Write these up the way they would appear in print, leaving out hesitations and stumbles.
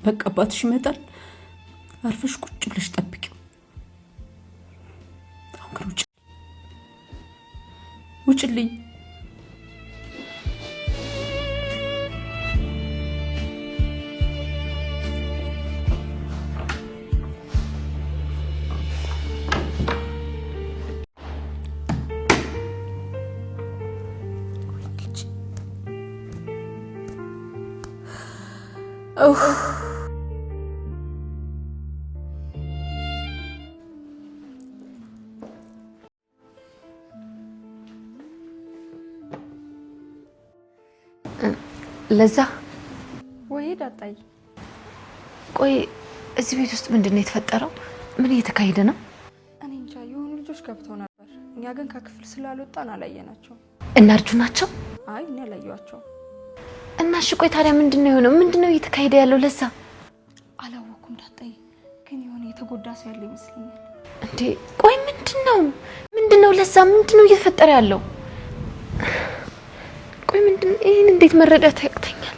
በቃ አባትሽ ይመጣል አርፈሽ ቁጭ ብለሽ ጠብቂው አሁን ውጭልኝ ለዛ ወይ ዳጣይ ቆይ እዚህ ቤት ውስጥ ምንድነው የተፈጠረው? ምን እየተካሄደ ነው? እኔ እንጃ የሆኑ ልጆች ገብተው ነበር። እኛ ግን ከክፍል ስላልወጣን አላየናቸው። እና እርጁ ናቸው? አይ እኔ አላየኋቸው። እና እሺ ቆይ ታዲያ ምንድነው የሆነው? ምንድነው እየተካሄደ ያለው? ለዛ አላወኩም ዳጣይ፣ ግን የሆነ የተጎዳ ሰው ያለ ይመስለኛል። እንዴ ቆይ ምንድነው ለዛ ምንድነው እየተፈጠረ ያለው? ቆይ ምንድነው ይሄን እንዴት መረዳት ያቅተኛል?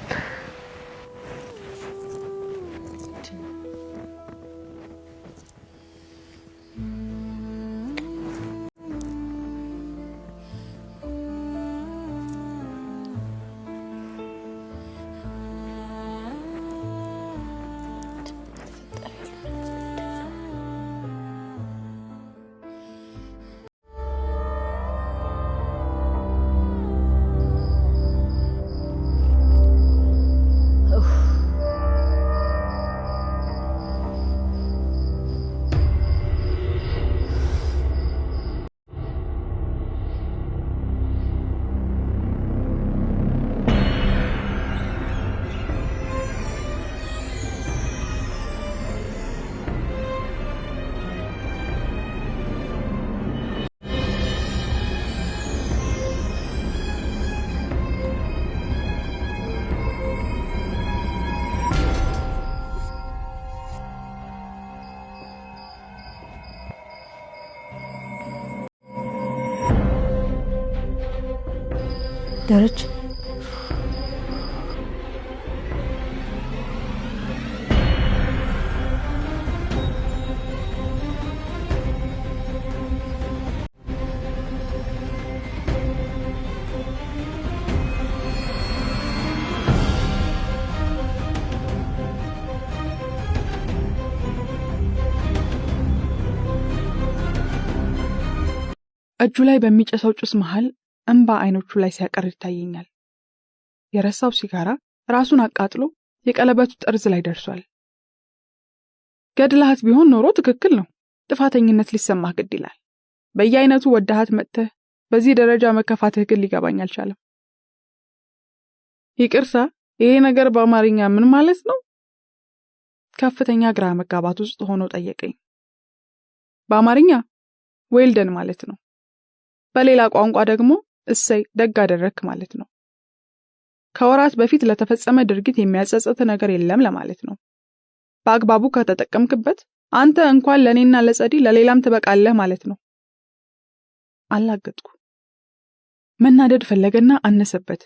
ደረጀ እጁ ላይ በሚጨሰው ጭስ መሃል እንባ አይኖቹ ላይ ሲያቀር ይታየኛል። የረሳው ሲጋራ ራሱን አቃጥሎ የቀለበቱ ጠርዝ ላይ ደርሷል። ገድላት ቢሆን ኖሮ ትክክል ነው። ጥፋተኝነት ሊሰማህ ግድ ይላል። በየአይነቱ ወዳሃት መጥተህ በዚህ ደረጃ መከፋትህ ግን ሊገባኝ አልቻለም። ይቅርታ፣ ይሄ ነገር በአማርኛ ምን ማለት ነው? ከፍተኛ ግራ መጋባት ውስጥ ሆኖ ጠየቀኝ። በአማርኛ ዌልደን ማለት ነው። በሌላ ቋንቋ ደግሞ እሰይ ደግ አደረክ ማለት ነው። ከወራት በፊት ለተፈጸመ ድርጊት የሚያጸጽት ነገር የለም ለማለት ነው። በአግባቡ ከተጠቀምክበት አንተ እንኳን ለኔና ለጸዲ ለሌላም ትበቃለህ ማለት ነው። አላገጥኩ። መናደድ ፈለገና አነሰበት።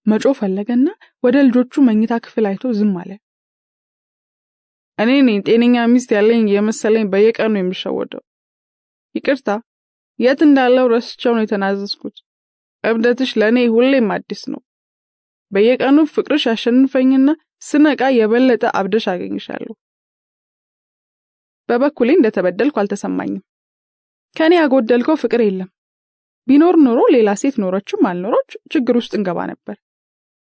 መጮ ፈለገና ወደ ልጆቹ መኝታ ክፍል አይቶ ዝም አለ። እኔ ነኝ ጤነኛ ሚስት ያለኝ የመሰለኝ በየቀኑ የሚሸወደው። ይቅርታ፣ የት እንዳለው ረስቸው ነው የተናዘዝኩት። እብደትሽ ለኔ ሁሌም አዲስ ነው። በየቀኑ ፍቅርሽ ያሸንፈኝና ስነቃ የበለጠ አብደሽ አገኝሻለሁ። በበኩሌ እንደተበደልኩ አልተሰማኝም። ከኔ ያጎደልከው ፍቅር የለም። ቢኖር ኖሮ ሌላ ሴት ኖረችም አልኖረች ችግር ውስጥ እንገባ ነበር።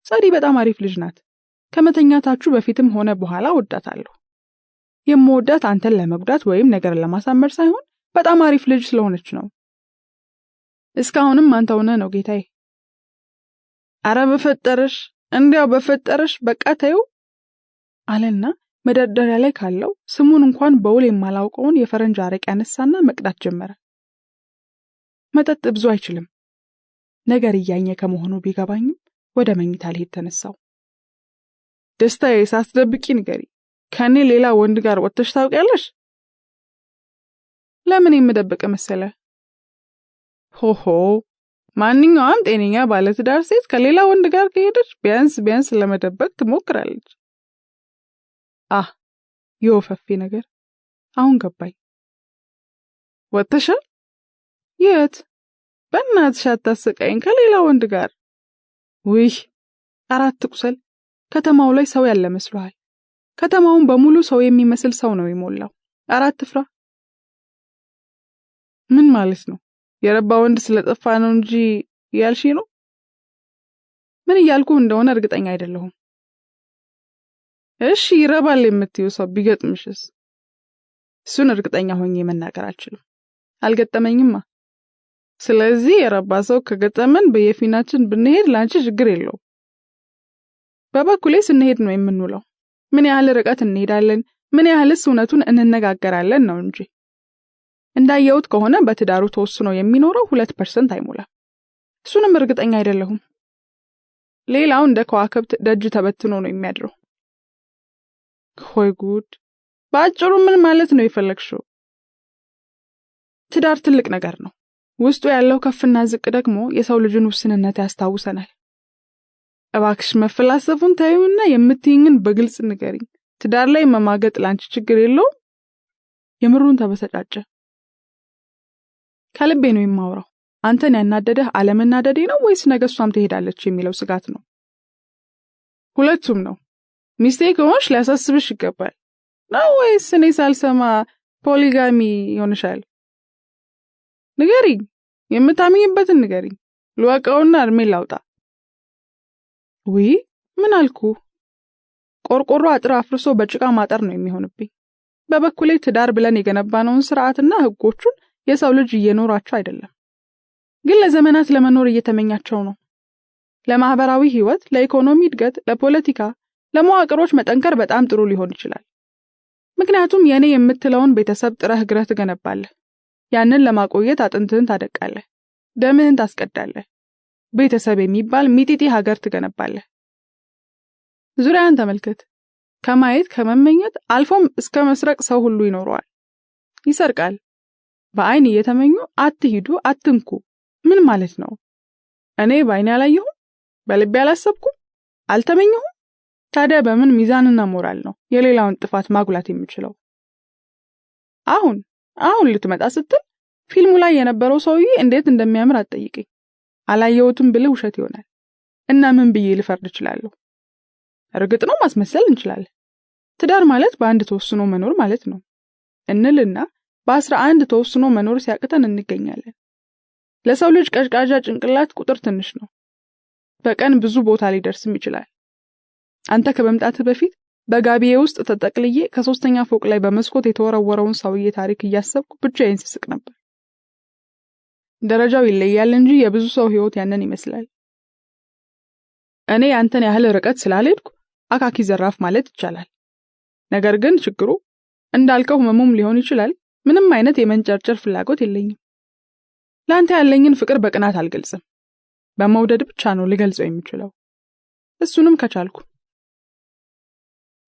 ጸዲ በጣም አሪፍ ልጅ ናት። ከመተኛታችሁ በፊትም ሆነ በኋላ ወዳታለሁ። የምወዳት አንተን ለመጉዳት ወይም ነገር ለማሳመር ሳይሆን በጣም አሪፍ ልጅ ስለሆነች ነው። እስካሁንም አንተው ነው ጌታዬ። አረ በፈጠረሽ እንዲያው በፈጠረሽ በቃ ተይው አለና መደርደሪያ ላይ ካለው ስሙን እንኳን በውል የማላውቀውን የፈረንጅ አረቄ ያነሳና መቅዳት ጀመረ። መጠጥ ብዙ አይችልም። ነገር እያኘ ከመሆኑ ቢገባኝም ወደ መኝታ ልሄድ ተነሳው። ደስታዬ ሳትደብቂ ንገሪ፣ ከኔ ሌላ ወንድ ጋር ወጥተሽ ታውቂያለሽ? ለምን የምደብቅ መሰለ? ሆሆ ማንኛውም ጤነኛ ባለትዳር ሴት ከሌላ ወንድ ጋር ከሄደች ቢያንስ ለመደበቅ ትሞክራለች። የወፈፌ ነገር አሁን ገባኝ። ወጥተሻል? የት? በእናትሽ አታስቀይኝ ከሌላ ወንድ ጋር። ውይ 4 ቁስል ከተማው ላይ ሰው ያለ መስሏል። ከተማውን በሙሉ ሰው የሚመስል ሰው ነው የሞላው። 4 ፍራ። ምን ማለት ነው? የረባ ወንድ ስለጠፋ ነው እንጂ ያልሽ ነው? ምን እያልኩ እንደሆነ እርግጠኛ አይደለሁም። እሺ ይረባል የምትይው ሰው ቢገጥምሽስ? እሱን እርግጠኛ ሆኜ መናገር አልችልም። አልገጠመኝማ። ስለዚህ የረባ ሰው ከገጠመን በየፊናችን ብንሄድ ላንቺ ችግር የለውም። በበኩሌ ስንሄድ ነው የምንውለው። ምን ያህል ርቀት እንሄዳለን፣ ምን ያህልስ እውነቱን እንነጋገራለን ነው እንጂ። እንዳየሁት ከሆነ በትዳሩ ተወስኖ የሚኖረው 2% አይሞላም። እሱንም እርግጠኛ አይደለሁም። ሌላው እንደ ከዋክብት ደጅ ተበትኖ ነው የሚያድረው። ሆይ ጉድ! በአጭሩ ምን ማለት ነው የፈለግሽው? ትዳር ትልቅ ነገር ነው። ውስጡ ያለው ከፍና ዝቅ ደግሞ የሰው ልጅን ውስንነት ያስታውሰናል። እባክሽ መፈላሰፉን ታዩና የምትይኝን በግልጽ ንገሪኝ። ትዳር ላይ መማገጥ ላንቺ ችግር የለውም? የምሩን ተበሰጫጨ። ከልቤ ነው የማወራው። አንተን ያናደደህ አለመናደዴ ነው ወይስ ነገ እሷም ትሄዳለች የሚለው ስጋት ነው? ሁለቱም ነው። ሚስቴክ ሆንሽ ሊያሳስብሽ ይገባል ነው ወይስ እኔ ሳልሰማ ፖሊጋሚ ይሆንሻል? ንገሪኝ፣ የምታምኝበትን ንገሪኝ። ልወቀውና እርሜ ላውጣ። ውይ ምን አልኩ? ቆርቆሮ አጥር አፍርሶ በጭቃ ማጠር ነው የሚሆንብኝ። በበኩሌ ትዳር ብለን የገነባነውን ስርዓትና ህጎቹን የሰው ልጅ እየኖራቸው አይደለም፣ ግን ለዘመናት ለመኖር እየተመኛቸው ነው። ለማህበራዊ ህይወት፣ ለኢኮኖሚ እድገት፣ ለፖለቲካ፣ ለመዋቅሮች መጠንከር በጣም ጥሩ ሊሆን ይችላል። ምክንያቱም የኔ የምትለውን ቤተሰብ ጥረህ ግረህ ትገነባለህ። ያንን ለማቆየት አጥንትህን ታደቃለህ፣ ደምህን ታስቀዳለህ። ቤተሰብ የሚባል ሚጢጢ ሀገር ትገነባለህ። ዙሪያን ተመልከት። ከማየት ከመመኘት አልፎም እስከ መስረቅ ሰው ሁሉ ይኖረዋል። ይሰርቃል። በአይን እየተመኙ አትሂዱ አትንኩ። ምን ማለት ነው? እኔ በአይኔ አላየሁም፣ በልቤ አላሰብኩም፣ አልተመኘሁም። ታዲያ በምን ሚዛንና ሞራል ነው የሌላውን ጥፋት ማጉላት የምችለው? አሁን ልትመጣ ስትል ፊልሙ ላይ የነበረው ሰውዬ እንዴት እንደሚያምር አትጠይቀኝ። አላየሁትም ብልህ ውሸት ይሆናል። እና ምን ብዬ ልፈርድ እችላለሁ? እርግጥ ነው ማስመሰል እንችላለን። ትዳር ማለት በአንድ ተወስኖ መኖር ማለት ነው እንልና በ11 ተወስኖ መኖር ሲያቅተን እንገኛለን። ለሰው ልጅ ቀዥቃዣ ጭንቅላት ቁጥር ትንሽ ነው። በቀን ብዙ ቦታ ሊደርስም ይችላል። አንተ ከመምጣትህ በፊት በጋቢዬ ውስጥ ተጠቅልዬ ከ3ኛ ፎቅ ላይ በመስኮት የተወረወረውን ሰውዬ ታሪክ እያሰብኩ ብቻዬን ስስቅ ነበር። ደረጃው ይለያል እንጂ የብዙ ሰው ህይወት ያንን ይመስላል። እኔ አንተን ያህል ርቀት ስላልሄድኩ አካኪ ዘራፍ ማለት ይቻላል። ነገር ግን ችግሩ እንዳልከው ህመሙም ሊሆን ይችላል። ምንም አይነት የመንጨርጨር ፍላጎት የለኝም። ላንተ ያለኝን ፍቅር በቅናት አልገልጽም። በመውደድ ብቻ ነው ልገልጸው የምችለው። እሱንም ከቻልኩ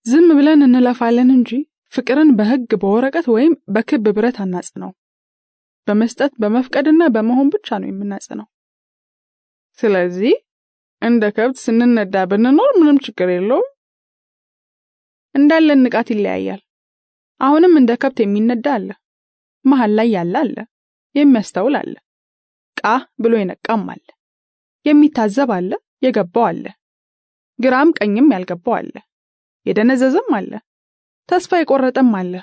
ዝም ብለን እንለፋለን እንጂ ፍቅርን በህግ በወረቀት ወይም በክብ ብረት አናጽነው። በመስጠት በመፍቀድና በመሆን ብቻ ነው የምናጽነው። ስለዚህ እንደ ከብት ስንነዳ ብንኖር ምንም ችግር የለውም። እንዳለን ንቃት ይለያያል። አሁንም እንደ ከብት የሚነዳ አለ፣ መሃል ላይ ያለ አለ፣ የሚያስተውል አለ፣ ቃ ብሎ የነቃም አለ፣ የሚታዘብ አለ፣ የገባው አለ፣ ግራም ቀኝም ያልገባው አለ፣ የደነዘዘም አለ፣ ተስፋ የቆረጠም አለ፣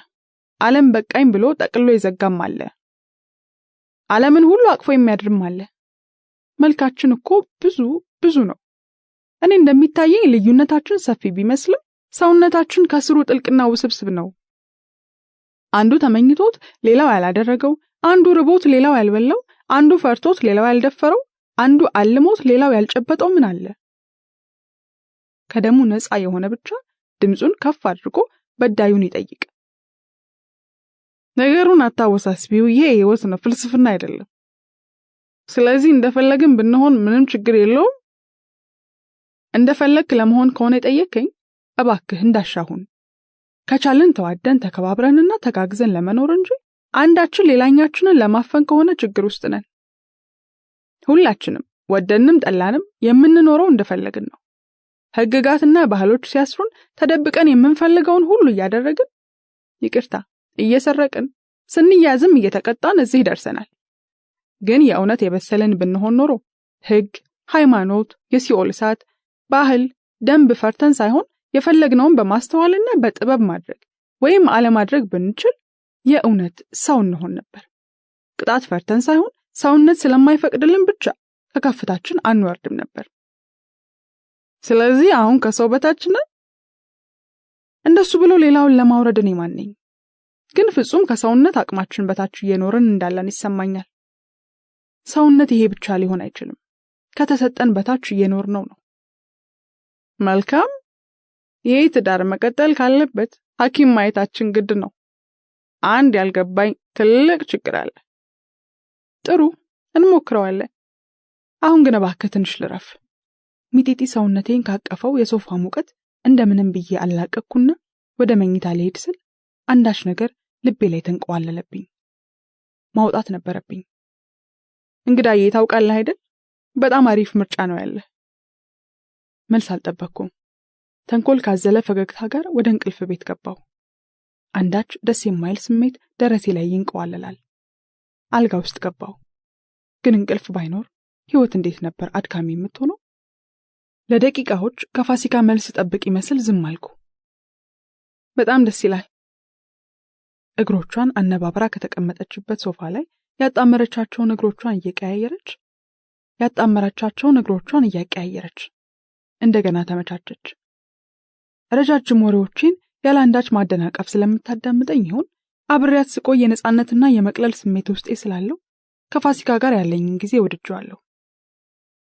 ዓለም በቃኝ ብሎ ጠቅሎ የዘጋም አለ፣ ዓለምን ሁሉ አቅፎ የሚያድርም አለ። መልካችን እኮ ብዙ ነው። እኔ እንደሚታየኝ ልዩነታችን ሰፊ ቢመስልም ሰውነታችን ከስሩ ጥልቅና ውስብስብ ነው። አንዱ ተመኝቶት ሌላው ያላደረገው፣ አንዱ ርቦት ሌላው ያልበላው፣ አንዱ ፈርቶት ሌላው ያልደፈረው፣ አንዱ አልሞት ሌላው ያልጨበጠው ምን አለ? ከደሙ ነፃ የሆነ ብቻ ድምጹን ከፍ አድርጎ በዳዩን ይጠይቅ። ነገሩን አታወሳስቢው። ይሄ ህይወት ነው፣ ፍልስፍና አይደለም። ስለዚህ እንደፈለግን ብንሆን ምንም ችግር የለውም። እንደፈለክ ለመሆን ከሆነ የጠየከኝ እባክህ እንዳሻሁን ከቻልን ተዋደን ተከባብረንና ተጋግዘን ለመኖር እንጂ አንዳችን ሌላኛችንን ለማፈን ከሆነ ችግር ውስጥ ነን። ሁላችንም ወደንም ጠላንም የምንኖረው እንደፈለግን ነው። ህግጋትና ባህሎች ሲያስሩን ተደብቀን የምንፈልገውን ሁሉ እያደረግን ይቅርታ እየሰረቅን ስንያዝም እየተቀጣን እዚህ ደርሰናል። ግን የእውነት የበሰለን ብንሆን ኖሮ ህግ፣ ሃይማኖት፣ የሲኦል እሳት፣ ባህል፣ ደንብ ፈርተን ሳይሆን የፈለግነውን በማስተዋልና በጥበብ ማድረግ ወይም አለማድረግ ብንችል የእውነት ሰው እንሆን ነበር። ቅጣት ፈርተን ሳይሆን ሰውነት ስለማይፈቅድልን ብቻ ከከፍታችን አንወርድም ነበር። ስለዚህ አሁን ከሰው በታች ነን። እንደሱ ብሎ ሌላውን ለማውረድ እኔ ማን ነኝ? ግን ፍጹም ከሰውነት አቅማችን በታች እየኖርን እንዳለን ይሰማኛል። ሰውነት ይሄ ብቻ ሊሆን አይችልም። ከተሰጠን በታች እየኖርነው ነው። መልካም። ይሄ ትዳር መቀጠል ካለበት ሐኪም ማየታችን ግድ ነው። አንድ ያልገባኝ ትልቅ ችግር አለ። ጥሩ፣ እንሞክረዋለን። አሁን ግን እባክህ ትንሽ ልረፍ። ሚጢጢ ሰውነቴን ካቀፈው የሶፋ ሙቀት እንደምንም ብዬ አላቀቅኩና ወደ መኝታ ልሄድ ስል አንዳች ነገር ልቤ ላይ ተንቀዋለለብኝ። ማውጣት ነበረብኝ። እንግዳዬ ታውቃለህ አይደል? በጣም አሪፍ ምርጫ ነው ያለ። መልስ አልጠበቅኩም። ተንኮል ካዘለ ፈገግታ ጋር ወደ እንቅልፍ ቤት ገባው። አንዳች ደስ የማይል ስሜት ደረቴ ላይ ይንቀዋለላል። አልጋ ውስጥ ገባው። ግን እንቅልፍ ባይኖር ህይወት እንዴት ነበር አድካሚ የምትሆነው? ለደቂቃዎች ከፋሲካ መልስ ጠብቅ ይመስል ዝም አልኩ። በጣም ደስ ይላል። እግሮቿን አነባብራ ከተቀመጠችበት ሶፋ ላይ ያጣመረቻቸውን እግሮቿን እያቀያየረች እንደገና ተመቻቸች። ረጃጅም ወሬዎችን ያላንዳች ማደናቀፍ ስለምታዳምጠኝ ይሆን አብሬያት ስቆይ የነጻነትና የመቅለል ስሜት ውስጤ ስላለው ከፋሲካ ጋር ያለኝን ጊዜ ወድጄዋለሁ።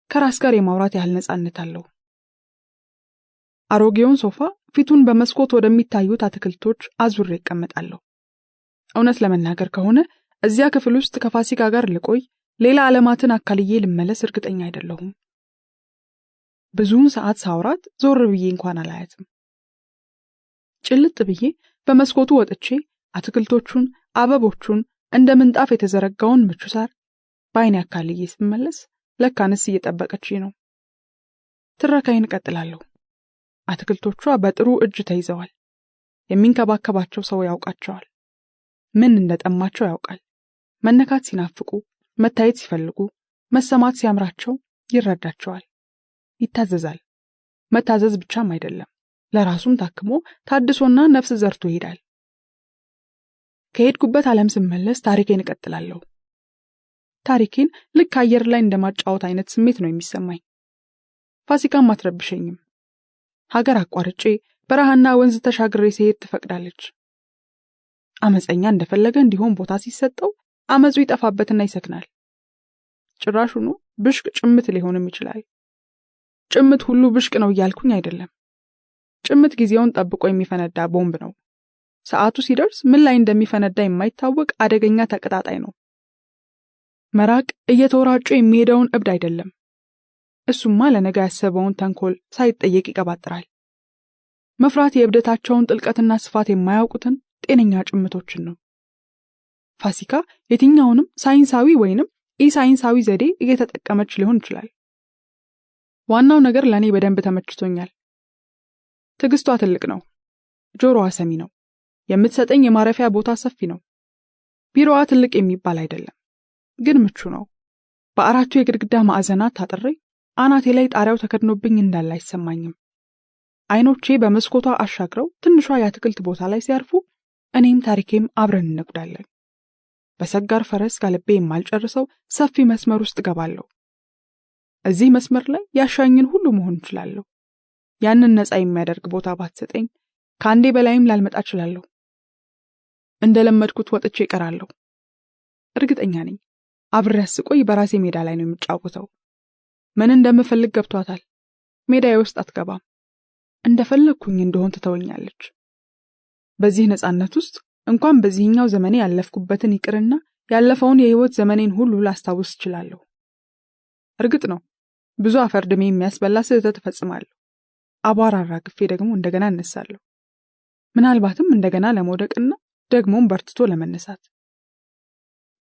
ከራስ ጋር የማውራት ያህል ነጻነት አለው። አሮጌውን ሶፋ ፊቱን በመስኮት ወደሚታዩት አትክልቶች አዙሬ እቀመጣለሁ። እውነት ለመናገር ከሆነ እዚያ ክፍል ውስጥ ከፋሲካ ጋር ልቆይ ሌላ ዓለማትን አካልዬ ልመለስ እርግጠኛ አይደለሁም። ብዙውን ሰዓት ሳውራት ዞር ብዬ እንኳን አላያትም። ጭልጥ ብዬ በመስኮቱ ወጥቼ አትክልቶቹን፣ አበቦቹን፣ እንደ ምንጣፍ የተዘረጋውን ምቹ ሳር በአይኔ አካልዬ ስመለስ ለካንስ እየጠበቀችኝ ነው። ትረካዬን እቀጥላለሁ። አትክልቶቿ በጥሩ እጅ ተይዘዋል። የሚንከባከባቸው ሰው ያውቃቸዋል። ምን እንደጠማቸው ያውቃል። መነካት ሲናፍቁ፣ መታየት ሲፈልጉ፣ መሰማት ሲያምራቸው ይረዳቸዋል። ይታዘዛል። መታዘዝ ብቻም አይደለም፣ ለራሱም ታክሞ ታድሶና ነፍስ ዘርቶ ይሄዳል። ከሄድኩበት ዓለም ስመለስ ታሪኬን እቀጥላለሁ። ታሪኬን ልክ አየር ላይ እንደማጫወት አይነት ስሜት ነው የሚሰማኝ። ፋሲካም አትረብሸኝም። ሀገር አቋርጬ በረሃና ወንዝ ተሻግሬ ሲሄድ ትፈቅዳለች። አመፀኛ እንደፈለገ እንዲሆን ቦታ ሲሰጠው አመፁ ይጠፋበትና ይሰክናል። ጭራሹኑ ብሽቅ ጭምት ሊሆንም ይችላል። ጭምት ሁሉ ብሽቅ ነው እያልኩኝ አይደለም። ጭምት ጊዜውን ጠብቆ የሚፈነዳ ቦምብ ነው። ሰዓቱ ሲደርስ ምን ላይ እንደሚፈነዳ የማይታወቅ አደገኛ ተቀጣጣይ ነው። መራቅ እየተወራጩ የሚሄደውን እብድ አይደለም። እሱማ ለነገ ያሰበውን ተንኮል ሳይጠየቅ ይቀባጥራል። መፍራት የእብደታቸውን ጥልቀትና ስፋት የማያውቁትን ጤነኛ ጭምቶችን ነው። ፋሲካ የትኛውንም ሳይንሳዊ ወይንም ኢሳይንሳዊ ዘዴ እየተጠቀመች ሊሆን ይችላል። ዋናው ነገር ለኔ በደንብ ተመችቶኛል። ትግስቷ ትልቅ ነው። ጆሮዋ ሰሚ ነው። የምትሰጠኝ የማረፊያ ቦታ ሰፊ ነው። ቢሮዋ ትልቅ የሚባል አይደለም፣ ግን ምቹ ነው። በአራቱ የግድግዳ ማዕዘናት ታጥሬ አናቴ ላይ ጣሪያው ተከድኖብኝ እንዳለ አይሰማኝም። አይኖቼ በመስኮቷ አሻግረው ትንሿ የአትክልት ቦታ ላይ ሲያርፉ እኔም ታሪኬም አብረን እንነጉዳለን። በሰጋር ፈረስ ጋልቤ የማልጨርሰው ሰፊ መስመር ውስጥ ገባለሁ። እዚህ መስመር ላይ ያሻኝን ሁሉ መሆን እችላለሁ። ያንን ነፃ የሚያደርግ ቦታ ባትሰጠኝ ከአንዴ በላይም ላልመጣ እችላለሁ። እንደለመድኩት ወጥቼ እቀራለሁ። እርግጠኛ ነኝ አብሬያት ስቆይ በራሴ ሜዳ ላይ ነው የምጫወተው። ምን እንደምፈልግ ገብቷታል። ሜዳዬ ውስጥ አትገባም። እንደፈለግኩኝ እንደሆን ትተወኛለች። በዚህ ነፃነት ውስጥ እንኳን በዚህኛው ዘመኔ ያለፍኩበትን ይቅርና ያለፈውን የህይወት ዘመኔን ሁሉ ላስታውስ እችላለሁ። እርግጥ ነው ብዙ አፈርድሜ የሚያስበላ ስህተት እፈጽማለሁ። አቧራ አራግፌ ደግሞ እንደገና እነሳለሁ። ምናልባትም እንደገና ለመውደቅና ደግሞም በርትቶ ለመነሳት።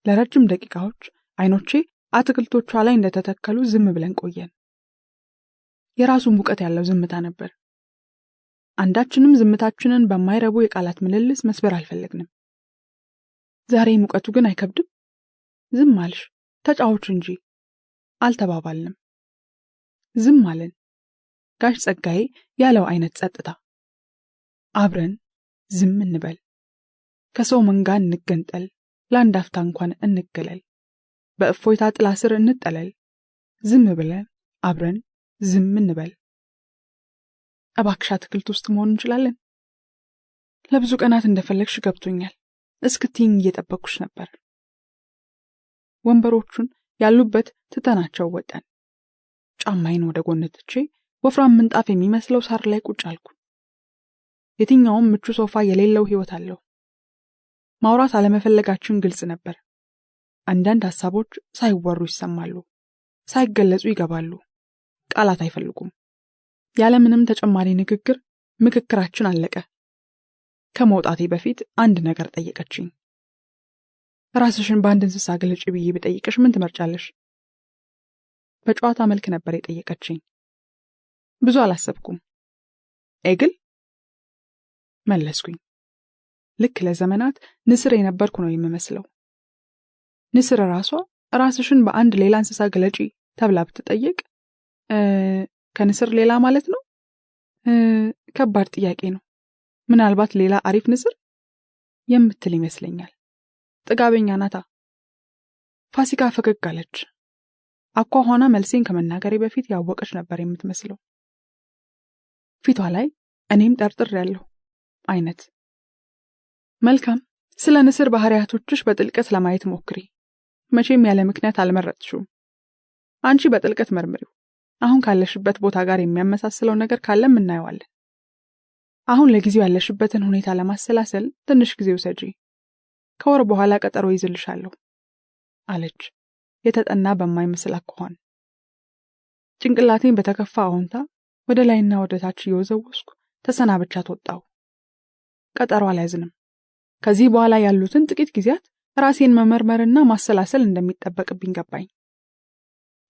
ለረጅም ደቂቃዎች አይኖቼ አትክልቶቿ ላይ እንደተተከሉ ዝም ብለን ቆየን። የራሱ ሙቀት ያለው ዝምታ ነበር። አንዳችንም ዝምታችንን በማይረቡ የቃላት ምልልስ መስበር አልፈለግንም። ዛሬ ሙቀቱ ግን አይከብድም? ዝም አልሽ፣ ተጫውች እንጂ አልተባባልንም። ዝም አለን። ጋሽ ጸጋዬ ያለው አይነት ጸጥታ። አብረን ዝም እንበል፣ ከሰው መንጋ እንገንጠል፣ ለአንድ አፍታ እንኳን እንገለል፣ በእፎይታ ጥላ ስር እንጠለል፣ ዝም ብለን አብረን ዝም እንበል። እባክሽ አትክልት ውስጥ መሆን እንችላለን? ለብዙ ቀናት እንደፈለግሽ ገብቶኛል። እስክትይኝ እየጠበቅኩሽ ነበር። ወንበሮቹን ያሉበት ትተናቸው ወጣን። ጫማዬን ወደ ጎን ትቼ ወፍራም ምንጣፍ የሚመስለው ሳር ላይ ቁጭ አልኩ። የትኛውም ምቹ ሶፋ የሌለው ህይወት አለው። ማውራት አለመፈለጋችን ግልጽ ነበር። አንዳንድ ሐሳቦች ሳይወሩ ይሰማሉ፣ ሳይገለጹ ይገባሉ። ቃላት አይፈልጉም። ያለ ምንም ተጨማሪ ንግግር ምክክራችን አለቀ። ከመውጣቴ በፊት አንድ ነገር ጠየቀችኝ። ራስሽን በአንድ እንስሳ ግለጪ ብዬ ብጠይቅሽ ምን ትመርጫለሽ? በጨዋታ መልክ ነበር የጠየቀችኝ። ብዙ አላሰብኩም። ኤግል መለስኩኝ። ልክ ለዘመናት ንስር የነበርኩ ነው የምመስለው። ንስር ራሷ ራስሽን በአንድ ሌላ እንስሳ ግለጪ ተብላ ብትጠየቅ ከንስር ሌላ ማለት ነው? ከባድ ጥያቄ ነው። ምናልባት ሌላ አሪፍ ንስር የምትል ይመስለኛል። ጥጋበኛ ናታ። ፋሲካ ፈገግ አለች። አኳኋና መልሴን ከመናገሬ በፊት ያወቀች ነበር የምትመስለው። ፊቷ ላይ እኔም ጠርጥሬያለሁ አይነት። መልካም፣ ስለ ንስር ባህሪያቶችሽ በጥልቀት ለማየት ሞክሪ። መቼም ያለ ምክንያት አልመረጥሽውም። አንቺ በጥልቀት መርምሪው። አሁን ካለሽበት ቦታ ጋር የሚያመሳስለው ነገር ካለም እናየዋለን። አሁን ለጊዜው ያለሽበትን ሁኔታ ለማሰላሰል ትንሽ ጊዜ ውሰጂ። ከወር በኋላ ቀጠሮ ይዝልሻለሁ አለች፣ የተጠና በማይመስል አኳኋን። ጭንቅላቴን በተከፋ አዎንታ ወደ ላይና ወደ ታች እየወዘወስኩ ተሰናብቻት ወጣሁ። ቀጠሮ አልያዝንም። ከዚህ በኋላ ያሉትን ጥቂት ጊዜያት ራሴን መመርመርና ማሰላሰል እንደሚጠበቅብኝ ገባኝ።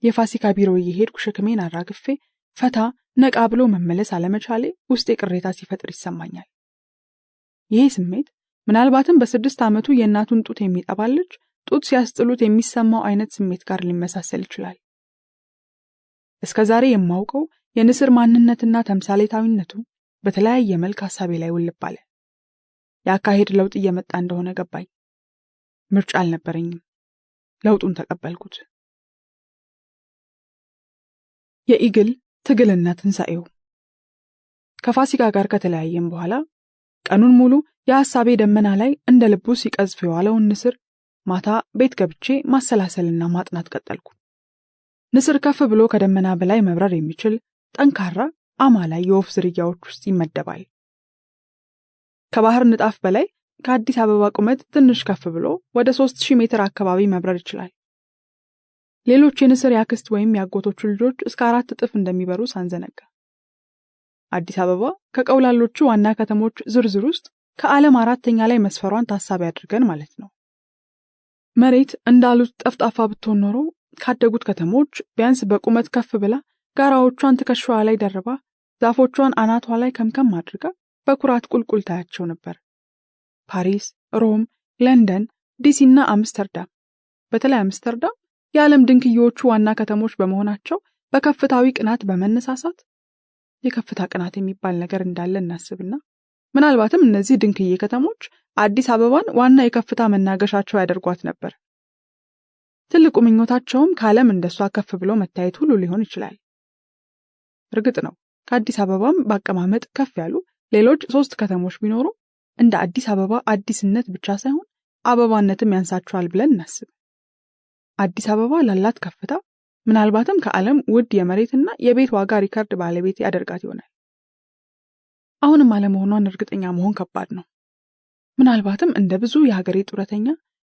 የፋሲካ ቢሮ እየሄድኩ ሸክሜን አራግፌ ፈታ ነቃ ብሎ መመለስ አለመቻሌ ውስጤ ቅሬታ ሲፈጥር ይሰማኛል። ይሄ ስሜት ምናልባትም በ6 ዓመቱ የእናቱን ጡት የሚጠባልጅ ጡት ሲያስጥሉት የሚሰማው አይነት ስሜት ጋር ሊመሳሰል ይችላል። እስከዛሬ የማውቀው የንስር ማንነትና ተምሳሌታዊነቱ በተለያየ መልክ ሐሳቤ ላይ ውልብ አለ። የአካሄድ ለውጥ እየመጣ እንደሆነ ገባኝ። ምርጫ አልነበረኝም። ለውጡን ተቀበልኩት። የኢግል ትግልና ትንሣኤው። ከፋሲካ ጋር ከተለያየም በኋላ ቀኑን ሙሉ የሐሳቤ ደመና ላይ እንደ ልቡ ሲቀዝፍ የዋለውን ንስር ማታ ቤት ገብቼ ማሰላሰልና ማጥናት ቀጠልኩ። ንስር ከፍ ብሎ ከደመና በላይ መብረር የሚችል ጠንካራ አማላይ የወፍ ዝርያዎች ውስጥ ይመደባል። ከባህር ንጣፍ በላይ ከአዲስ አበባ ቁመት ትንሽ ከፍ ብሎ ወደ 3000 ሜትር አካባቢ መብረር ይችላል። ሌሎች የንስር ያክስት ወይም ያጎቶቹ ልጆች እስከ 4 እጥፍ እንደሚበሩ ሳንዘነጋ። አዲስ አበባ ከቀውላሎቹ ዋና ከተሞች ዝርዝር ውስጥ ከዓለም 4ኛ ላይ መስፈሯን ታሳቢ አድርገን ማለት ነው። መሬት እንዳሉት ጠፍጣፋ ብትሆን ኖሮ ካደጉት ከተሞች ቢያንስ በቁመት ከፍ ብላ ጋራዎቿን ትከሻዋ ላይ ደርባ ዛፎቿን አናቷ ላይ ከምከም አድርጋ በኩራት ቁልቁል ታያቸው ነበር። ፓሪስ፣ ሮም፣ ለንደን፣ ዲሲና አምስተርዳም። በተለይ አምስተርዳም የዓለም ድንክዮቹ ዋና ከተሞች በመሆናቸው በከፍታዊ ቅናት በመነሳሳት የከፍታ ቅናት የሚባል ነገር እንዳለ እናስብና ምናልባትም እነዚህ ድንክዬ ከተሞች አዲስ አበባን ዋና የከፍታ መናገሻቸው ያደርጓት ነበር። ትልቁ ምኞታቸውም ከዓለም እንደሷ ከፍ ብሎ መታየት ሁሉ ሊሆን ይችላል። እርግጥ ነው ከአዲስ አበባም በአቀማመጥ ከፍ ያሉ ሌሎች 3 ከተሞች ቢኖሩ እንደ አዲስ አበባ አዲስነት ብቻ ሳይሆን አበባነትም ያንሳቸዋል ብለን እናስብ። አዲስ አበባ ላላት ከፍታ ምናልባትም ከዓለም ውድ የመሬትና የቤት ዋጋ ሪከርድ ባለቤት ያደርጋት ይሆናል። አሁንም አለመሆኗን እርግጠኛ መሆን ከባድ ነው። ምናልባትም እንደ ብዙ የሀገሬ ጡረተኛ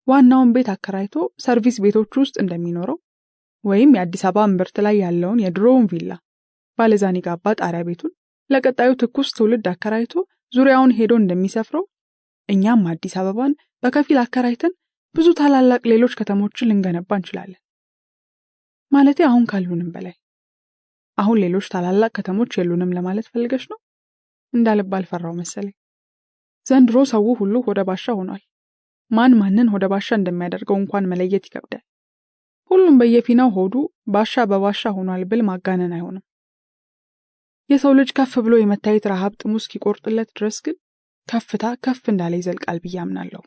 ዋናውን ቤት አከራይቶ ሰርቪስ ቤቶች ውስጥ እንደሚኖረው ወይም የአዲስ አበባ እምብርት ላይ ያለውን የድሮውን ቪላ ባለዛኒ ጋባ ጣሪያ ቤቱን ለቀጣዩ ትኩስ ትውልድ አከራይቶ ዙሪያውን ሄዶ እንደሚሰፍረው እኛም አዲስ አበባን በከፊል አከራይተን ብዙ ታላላቅ ሌሎች ከተሞችን ልንገነባ እንችላለን። ማለቴ አሁን ካሉንም በላይ። አሁን ሌሎች ታላላቅ ከተሞች የሉንም ለማለት ፈልገሽ ነው? እንዳልባል ፈራው መሰለኝ። ዘንድሮ ሰው ሁሉ ሆደ ባሻ ሆኗል። ማን ማንን ሆደ ባሻ እንደሚያደርገው እንኳን መለየት ይከብዳል። ሁሉም በየፊናው ሆዱ ባሻ በባሻ ሆኗል ብል ማጋነን አይሆንም። የሰው ልጅ ከፍ ብሎ የመታየት ረሃብ ጥሙ እስኪቆርጥለት ድረስ ግን ከፍታ ከፍ እንዳለ ይዘልቃል ብዬ አምናለሁ።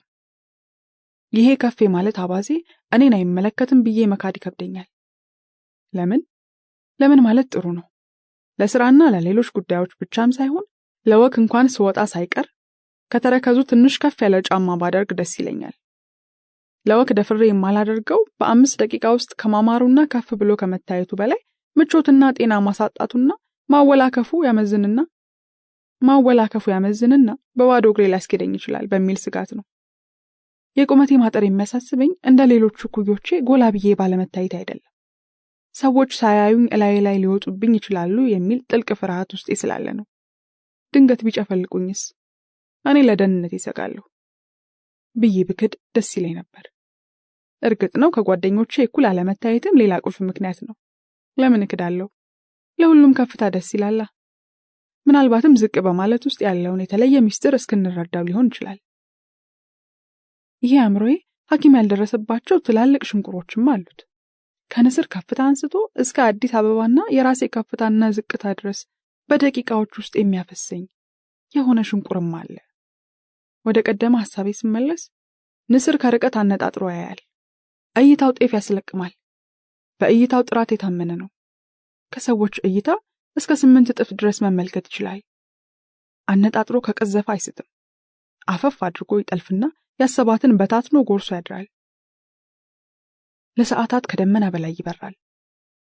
ይሄ ከፍ ማለት አባዜ እኔን አይመለከትም ብዬ መካድ ይከብደኛል። ለምን ማለት ጥሩ ነው። ለስራና ለሌሎች ጉዳዮች ብቻም ሳይሆን ለወክ እንኳን ስወጣ ሳይቀር ከተረከዙ ትንሽ ከፍ ያለ ጫማ ባደርግ ደስ ይለኛል። ለወክ ደፍሬ የማላደርገው በ5 ደቂቃ ውስጥ ከማማሩና ከፍ ብሎ ከመታየቱ በላይ ምቾትና ጤና ማሳጣቱና ማወላከፉ ያመዝንና በባዶ እግሬ ሊያስኬደኝ ይችላል በሚል ስጋት ነው። የቁመቴ ማጠር የሚያሳስበኝ እንደ ሌሎቹ ኩዮቼ ጎላ ብዬ ባለመታየት አይደለም። ሰዎች ሳያዩኝ እላዬ ላይ ሊወጡብኝ ይችላሉ የሚል ጥልቅ ፍርሃት ውስጥ ስላለ ነው። ድንገት ቢጨፈልቁኝስ? እኔ ለደህንነት ይሰጋለሁ ብዬ ብክድ ደስ ይለኝ ነበር። እርግጥ ነው ከጓደኞቼ እኩል አለመታየትም ሌላ ቁልፍ ምክንያት ነው። ለምን እክዳለሁ? ለሁሉም ከፍታ ደስ ይላል። ምናልባትም ዝቅ በማለት ውስጥ ያለውን የተለየ ሚስጥር እስክንረዳው ሊሆን ይችላል። ይሄ አእምሮዬ ሐኪም ያልደረሰባቸው ትላልቅ ሽንቁሮችም አሉት። ከንስር ከፍታ አንስቶ እስከ አዲስ አበባና የራሴ ከፍታና ዝቅታ ድረስ በደቂቃዎች ውስጥ የሚያፈሰኝ የሆነ ሽንቁርም አለ። ወደ ቀደመ ሐሳቤ ስመለስ ንስር ከርቀት አነጣጥሮ ያያል። እይታው ጤፍ ያስለቅማል። በእይታው ጥራት የታመነ ነው። ከሰዎች እይታ እስከ 8 እጥፍ ድረስ መመልከት ይችላል። አነጣጥሮ ከቀዘፈ አይስትም። አፈፍ አድርጎ ይጠልፍና ያሰባትን በታትኖ ጎርሶ ያድራል። ለሰዓታት ከደመና በላይ ይበራል።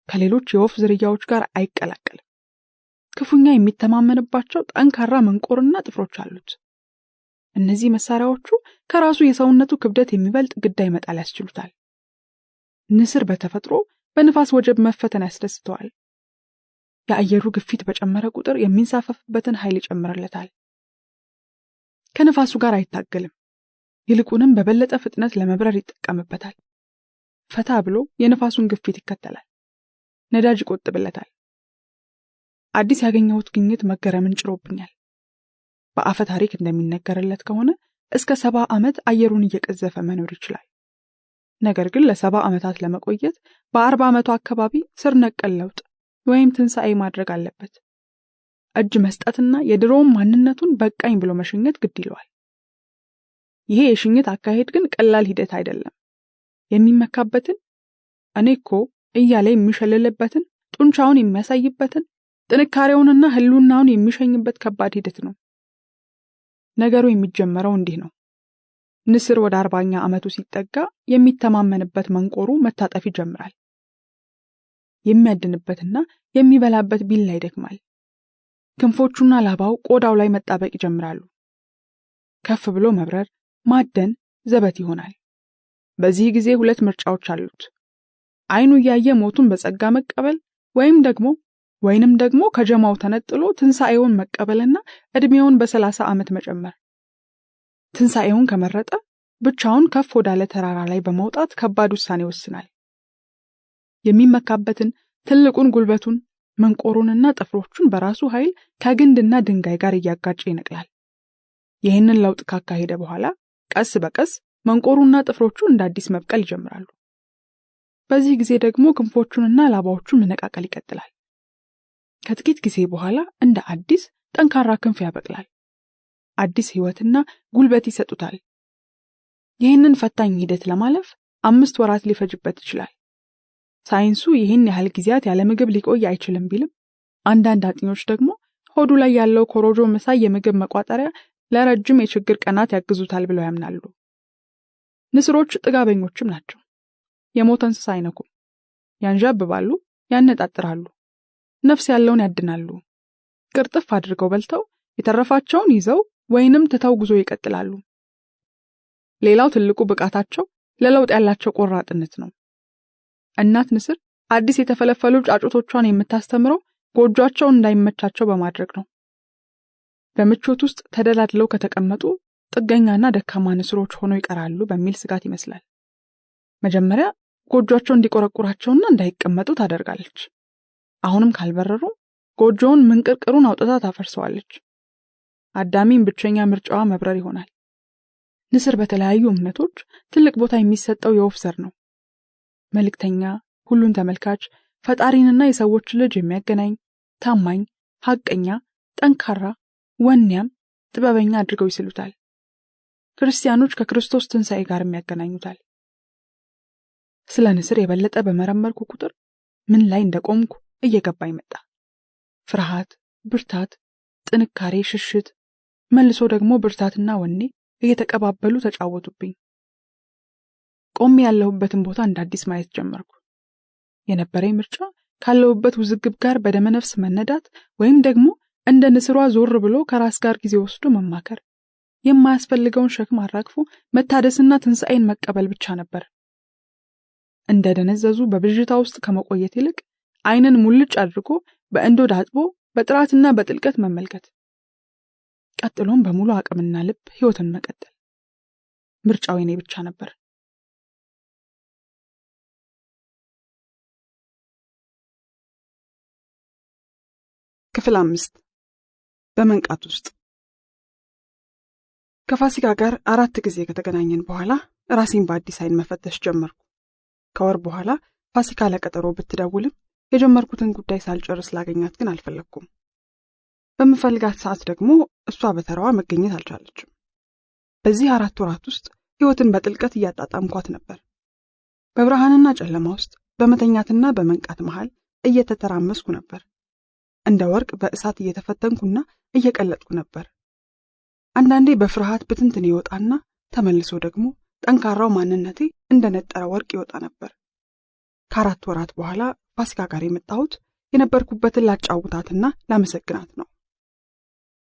ከሌሎች የወፍ ዝርያዎች ጋር አይቀላቀልም። ክፉኛ የሚተማመንባቸው ጠንካራ መንቆርና ጥፍሮች አሉት። እነዚህ መሳሪያዎቹ ከራሱ የሰውነቱ ክብደት የሚበልጥ ግዳይ መጣል ያስችሉታል። ንስር በተፈጥሮ በንፋስ ወጀብ መፈተን ያስደስተዋል። የአየሩ ግፊት በጨመረ ቁጥር የሚንሳፈፍበትን ኃይል ይጨምርለታል። ከንፋሱ ጋር አይታገልም። ይልቁንም በበለጠ ፍጥነት ለመብረር ይጠቀምበታል። ፈታ ብሎ የንፋሱን ግፊት ይከተላል። ነዳጅ ይቆጥብለታል። አዲስ ያገኘሁት ግኝት መገረምን ጭሮብኛል። በአፈ ታሪክ እንደሚነገርለት ከሆነ እስከ 70 ዓመት አየሩን እየቀዘፈ መኖር ይችላል። ነገር ግን ለ70 ዓመታት ለመቆየት በ40 ዓመቱ አካባቢ ስር ነቀል ለውጥ ወይም ትንሣኤ ማድረግ አለበት። እጅ መስጠትና የድሮውን ማንነቱን በቃኝ ብሎ መሸኘት ግድ ይለዋል። ይሄ የሽኝት አካሄድ ግን ቀላል ሂደት አይደለም። የሚመካበትን እኔ እኮ እያለ የሚሸልልበትን ጡንቻውን የሚያሳይበትን ጥንካሬውንና ህልውናውን የሚሸኝበት ከባድ ሂደት ነው። ነገሩ የሚጀመረው እንዲህ ነው። ንስር ወደ 40ኛ ዓመቱ ሲጠጋ የሚተማመንበት መንቆሩ መታጠፍ ይጀምራል። የሚያድንበትና የሚበላበት ቢላ ይደክማል። ክንፎቹና ላባው ቆዳው ላይ መጣበቅ ይጀምራሉ። ከፍ ብሎ መብረር፣ ማደን ዘበት ይሆናል። በዚህ ጊዜ 2 ምርጫዎች አሉት። አይኑ እያየ ሞቱን በጸጋ መቀበል ወይንም ደግሞ ከጀማው ተነጥሎ ትንሣኤውን መቀበልና እድሜውን በ30 ዓመት መጨመር። ትንሣኤውን ከመረጠ ብቻውን ከፍ ወዳለ ተራራ ላይ በመውጣት ከባድ ውሳኔ ይወስናል። የሚመካበትን ትልቁን ጉልበቱን መንቆሩንና ጥፍሮቹን በራሱ ኃይል ከግንድና ድንጋይ ጋር እያጋጨ ይነቅላል። ይህንን ለውጥ ካካሄደ በኋላ ቀስ በቀስ መንቆሩና ጥፍሮቹ እንደ አዲስ መብቀል ይጀምራሉ። በዚህ ጊዜ ደግሞ ክንፎቹንና ላባዎቹን መነቃቀል ይቀጥላል። ከጥቂት ጊዜ በኋላ እንደ አዲስ ጠንካራ ክንፍ ያበቅላል። አዲስ ሕይወትና ጉልበት ይሰጡታል። ይህንን ፈታኝ ሂደት ለማለፍ 5 ወራት ሊፈጅበት ይችላል። ሳይንሱ ይህን ያህል ጊዜያት ያለ ምግብ ሊቆይ አይችልም ቢልም አንዳንድ አጥኞች ደግሞ ሆዱ ላይ ያለው ኮሮጆ መሳይ የምግብ መቋጠሪያ ለረጅም የችግር ቀናት ያግዙታል ብለው ያምናሉ። ንስሮች ጥጋበኞችም ናቸው። የሞተ እንስሳ አይነኩም። ያንዣብባሉ፣ ያነጣጥራሉ፣ ነፍስ ያለውን ያድናሉ። ቅርጥፍ አድርገው በልተው የተረፋቸውን ይዘው ወይንም ትተው ጉዞ ይቀጥላሉ። ሌላው ትልቁ ብቃታቸው ለለውጥ ያላቸው ቆራጥነት ነው። እናት ንስር አዲስ የተፈለፈሉ ጫጩቶቿን የምታስተምረው ጎጆአቸው እንዳይመቻቸው በማድረግ ነው። በምቾት ውስጥ ተደላድለው ከተቀመጡ ጥገኛና ደካማ ንስሮች ሆነው ይቀራሉ በሚል ስጋት ይመስላል። መጀመሪያ ጎጆአቸው እንዲቆረቁራቸውና እንዳይቀመጡ ታደርጋለች። አሁንም ካልበረሩ ጎጆውን ምንቅርቅሩን አውጥታ ታፈርሰዋለች። አዳሚም ብቸኛ ምርጫዋ መብረር ይሆናል። ንስር በተለያዩ እምነቶች ትልቅ ቦታ የሚሰጠው የወፍ ዘር ነው። መልእክተኛ፣ ሁሉን ተመልካች፣ ፈጣሪንና የሰዎች ልጅ የሚያገናኝ፣ ታማኝ፣ ሐቀኛ፣ ጠንካራ፣ ወኔያም ጥበበኛ አድርገው ይስሉታል። ክርስቲያኖች ከክርስቶስ ትንሣኤ ጋር የሚያገናኙታል። ስለ ንስር የበለጠ በመረመርኩ ቁጥር ምን ላይ እንደቆምኩ እየገባኝ መጣ። ፍርሃት፣ ብርታት፣ ጥንካሬ፣ ሽሽት፣ መልሶ ደግሞ ብርታትና ወኔ እየተቀባበሉ ተጫወቱብኝ። ቆሜ ያለሁበትን ቦታ እንዳዲስ ማየት ጀመርኩ። የነበረኝ ምርጫ ካለሁበት ውዝግብ ጋር በደመነፍስ መነዳት ወይም ደግሞ እንደ ንስሯ ዞር ብሎ ከራስ ጋር ጊዜ ወስዶ መማከር፣ የማያስፈልገውን ሸክም አራግፎ መታደስና ትንሣኤን መቀበል ብቻ ነበር። እንደ ደነዘዙ በብዥታ ውስጥ ከመቆየት ይልቅ ዓይንን ሙልጭ አድርጎ በእንዶድ አጥቦ በጥራትና በጥልቀት መመልከት፣ ቀጥሎም በሙሉ አቅምና ልብ ሕይወትን መቀጠል። ምርጫው የኔ ብቻ ነበር። ክፍል 5 በመንቃት ውስጥ። ከፋሲካ ጋር 4 ጊዜ ከተገናኘን በኋላ ራሴን በአዲስ ዓይን መፈተሽ ጀመርኩ። ከወር በኋላ ፋሲካ ለቀጠሮ ብትደውልም የጀመርኩትን ጉዳይ ሳልጨርስ ላገኛት ግን አልፈለኩም። በመፈልጋት ሰዓት ደግሞ እሷ በተራዋ መገኘት አልቻለችም። በዚህ 4 ወራት ውስጥ ሕይወትን በጥልቀት እያጣጣምኳት ነበር። በብርሃንና ጨለማ ውስጥ በመተኛትና በመንቃት መሃል እየተተራመስኩ ነበር። እንደ ወርቅ በእሳት እየተፈተንኩና እየቀለጥኩ ነበር። አንዳንዴ በፍርሃት ብትንትን ይወጣና ተመልሶ ደግሞ ጠንካራው ማንነቴ እንደነጠረ ወርቅ ይወጣ ነበር። ከ4 ወራት በኋላ ፋሲካ ጋር የመጣሁት የነበርኩበትን ላጫውታትና ላመሰግናት ነው።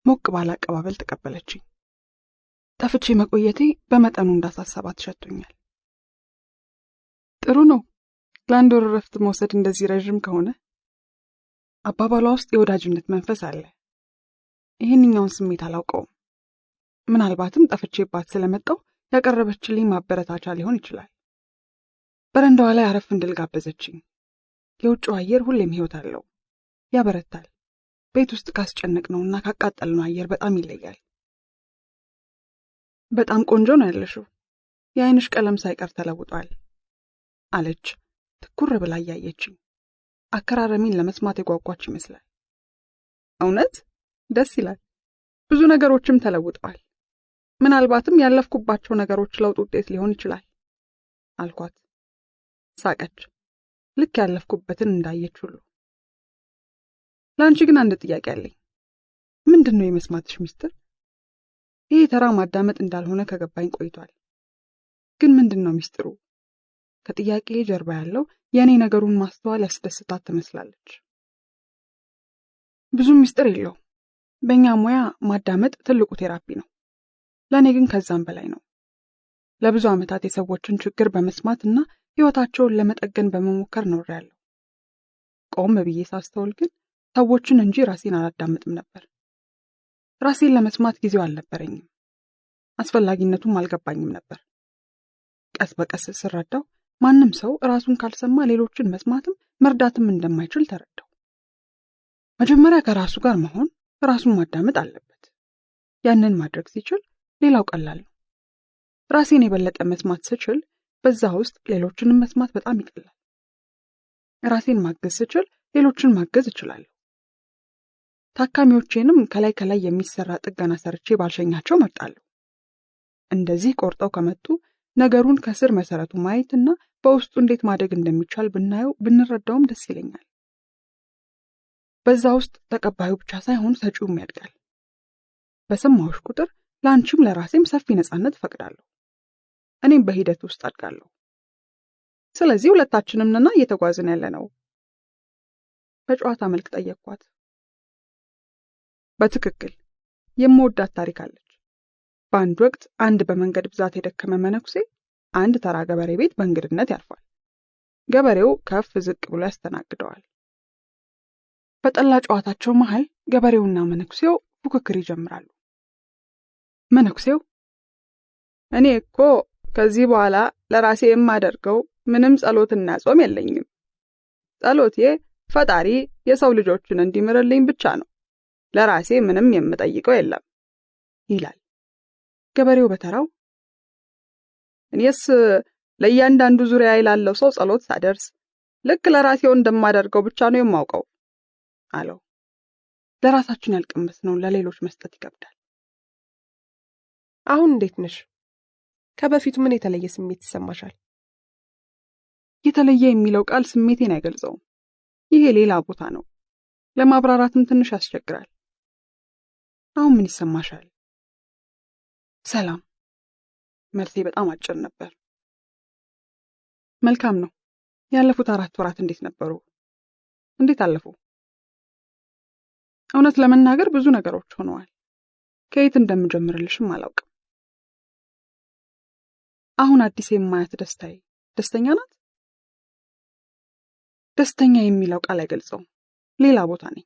ሞቅ ባለ አቀባበል ተቀበለችኝ። ጠፍቼ መቆየቴ በመጠኑ እንዳሳሰባት ሸቶኛል። ጥሩ ነው፣ ለአንድ ወር እረፍት መውሰድ እንደዚህ ረዥም ከሆነ። አባባሏ ውስጥ የወዳጅነት መንፈስ አለ። ይህንኛውን ስሜት አላውቀውም። ምናልባትም ጠፍቼባት ስለመጣው ያቀረበችልኝ ማበረታቻ ሊሆን ይችላል። በረንዳዋ ላይ አረፍ እንድል ጋበዘችኝ። የውጭው አየር ሁሌም ሕይወት አለው፣ ያበረታል። ቤት ውስጥ ካስጨነቅነውና ካቃጠልነው አየር በጣም ይለያል። በጣም ቆንጆ ነው ያለሽው፣ የዓይንሽ ቀለም ሳይቀር ተለውጧል አለች ትኩር ብላ እያየችኝ። አከራረሚን ለመስማት የጓጓች ይመስላል። እውነት ደስ ይላል። ብዙ ነገሮችም ተለውጠዋል። ምናልባትም ያለፍኩባቸው ነገሮች ለውጥ ውጤት ሊሆን ይችላል አልኳት። ሳቀች፣ ልክ ያለፍኩበትን እንዳየች ሁሉ። ለአንቺ ግን አንድ ጥያቄ አለኝ። ምንድን ነው የመስማትሽ ሚስጥር? ይሄ ተራ ማዳመጥ እንዳልሆነ ከገባኝ ቆይቷል። ግን ምንድን ነው ሚስጥሩ? ከጥያቄ ጀርባ ያለው የኔ ነገሩን ማስተዋል ያስደስታት ትመስላለች። ብዙ ሚስጥር የለው። በእኛ ሙያ ማዳመጥ ትልቁ ቴራፒ ነው። ለእኔ ግን ከዛም በላይ ነው። ለብዙ ዓመታት የሰዎችን ችግር በመስማትና ሕይወታቸውን ለመጠገን በመሞከር ኖሬያለሁ። ቆም ብዬ ሳስተውል ግን ሰዎችን እንጂ ራሴን አላዳምጥም ነበር። ራሴን ለመስማት ጊዜው አልነበረኝም። አስፈላጊነቱም አልገባኝም ነበር። ቀስ በቀስ ስረዳው ማንም ሰው ራሱን ካልሰማ ሌሎችን መስማትም መርዳትም እንደማይችል ተረዳው። መጀመሪያ ከራሱ ጋር መሆን፣ ራሱን ማዳመጥ አለበት። ያንን ማድረግ ሲችል ሌላው ቀላል ነው። ራሴን የበለጠ መስማት ስችል በዛ ውስጥ ሌሎችንም መስማት በጣም ይቀላል። ራሴን ማገዝ ስችል ሌሎችን ማገዝ እችላለሁ። ታካሚዎቼንም ከላይ ከላይ የሚሰራ ጥገና ሰርቼ ባልሸኛቸው መርጣለሁ። እንደዚህ ቆርጠው ከመጡ ነገሩን ከስር መሰረቱ ማየትና በውስጡ እንዴት ማደግ እንደሚቻል ብናየው ብንረዳውም ደስ ይለኛል። በዛ ውስጥ ተቀባዩ ብቻ ሳይሆን ሰጪውም ያድጋል። በሰማሁሽ ቁጥር ለአንቺም ለራሴም ሰፊ ነፃነት ፈቅዳለሁ። እኔም በሂደት ውስጥ አድጋለሁ። ስለዚህ ሁለታችንም ነና እየተጓዝን ያለነው። በጨዋታ መልክ ጠየቅኳት። በትክክል የምወዳት ታሪክ አለች። በአንድ ወቅት አንድ በመንገድ ብዛት የደከመ መነኩሴ አንድ ተራ ገበሬ ቤት በእንግድነት ያርፋል። ገበሬው ከፍ ዝቅ ብሎ ያስተናግደዋል። በጠላ ጨዋታቸው መሃል ገበሬውና መነኩሴው ፉክክር ይጀምራሉ። መነኩሴው እኔ እኮ ከዚህ በኋላ ለራሴ የማደርገው ምንም ጸሎትና ጾም የለኝም። ጸሎቴ ፈጣሪ የሰው ልጆችን እንዲምርልኝ ብቻ ነው። ለራሴ ምንም የምጠይቀው የለም ይላል። ገበሬው በተራው እኔስ ለእያንዳንዱ ዙሪያ ያለው ሰው ጸሎት ሳደርስ ልክ ለራሴው እንደማደርገው ብቻ ነው የማውቀው አለው። ለራሳችን ያልቀመስነው ለሌሎች መስጠት ይከብዳል። አሁን እንዴት ነሽ? ከበፊቱ ምን የተለየ ስሜት ይሰማሻል? የተለየ የሚለው ቃል ስሜቴን አይገልጸውም። ይሄ ሌላ ቦታ ነው። ለማብራራትም ትንሽ ያስቸግራል። አሁን ምን ይሰማሻል? ሰላም። መልሴ በጣም አጭር ነበር። መልካም ነው። ያለፉት 4 ወራት እንዴት ነበሩ? እንዴት አለፉ? እውነት ለመናገር ብዙ ነገሮች ሆነዋል። ከየት እንደምጀምርልሽም አላውቅም። አሁን አዲስ የማያት ደስታዬ ደስተኛ ናት? ደስተኛ የሚለው ቃል አይገልጸውም። ሌላ ቦታ ነኝ።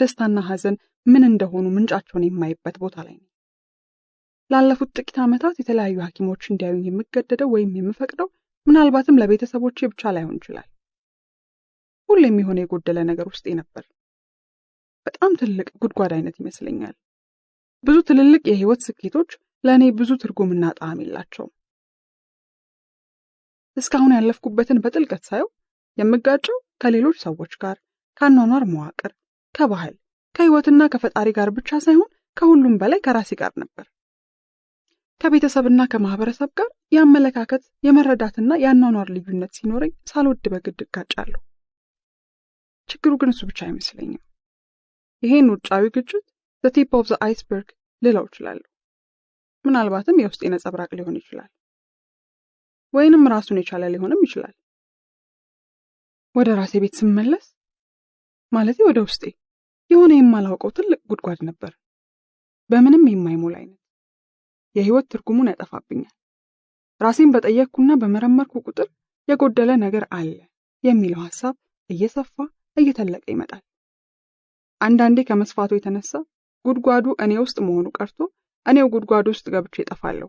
ደስታና ሐዘን ምን እንደሆኑ ምንጫቸውን የማይበት ቦታ ላይ ነኝ። ላለፉት ጥቂት ዓመታት የተለያዩ ሐኪሞች እንዲያዩኝ የምገደደው ወይም የምፈቅደው ምናልባትም ለቤተሰቦቼ ብቻ ላይሆን ይችላል። ሁሌም የሆነ የጎደለ ነገር ውስጤ ነበር። በጣም ትልቅ ጉድጓድ አይነት ይመስለኛል። ብዙ ትልልቅ የህይወት ስኬቶች ለእኔ ብዙ ትርጉምና ጣዕም የላቸውም። እስካሁን ያለፍኩበትን በጥልቀት ሳየው የምጋጨው ከሌሎች ሰዎች ጋር፣ ከአኗኗር መዋቅር፣ ከባህል፣ ከህይወትና ከፈጣሪ ጋር ብቻ ሳይሆን ከሁሉም በላይ ከራሴ ጋር ነበር። ከቤተሰብና ከማህበረሰብ ጋር የአመለካከት የመረዳትና የአኗኗር ልዩነት ሲኖረኝ ሳልወድ በግድ እጋጫለሁ። ችግሩ ግን እሱ ብቻ አይመስለኝም። ይሄን ውጫዊ ግጭት the tip of the iceberg ልለው እችላለሁ። ምናልባትም የውስጤ ነጸብራቅ ሊሆን ይችላል፣ ወይንም ራሱን የቻለ ሊሆንም ይችላል። ወደ ራሴ ቤት ስመለስ ማለቴ ወደ ውስጤ የሆነ የማላውቀው ትልቅ ጉድጓድ ነበር፣ በምንም የማይሞላ አይነት። የህይወት ትርጉሙን ያጠፋብኛል። ራሴን በጠየቅኩና በመረመርኩ ቁጥር የጎደለ ነገር አለ የሚለው ሐሳብ እየሰፋ እየተለቀ ይመጣል። አንዳንዴ ከመስፋቱ የተነሳ ጉድጓዱ እኔ ውስጥ መሆኑ ቀርቶ እኔው ጉድጓዱ ውስጥ ገብቼ እጠፋለሁ።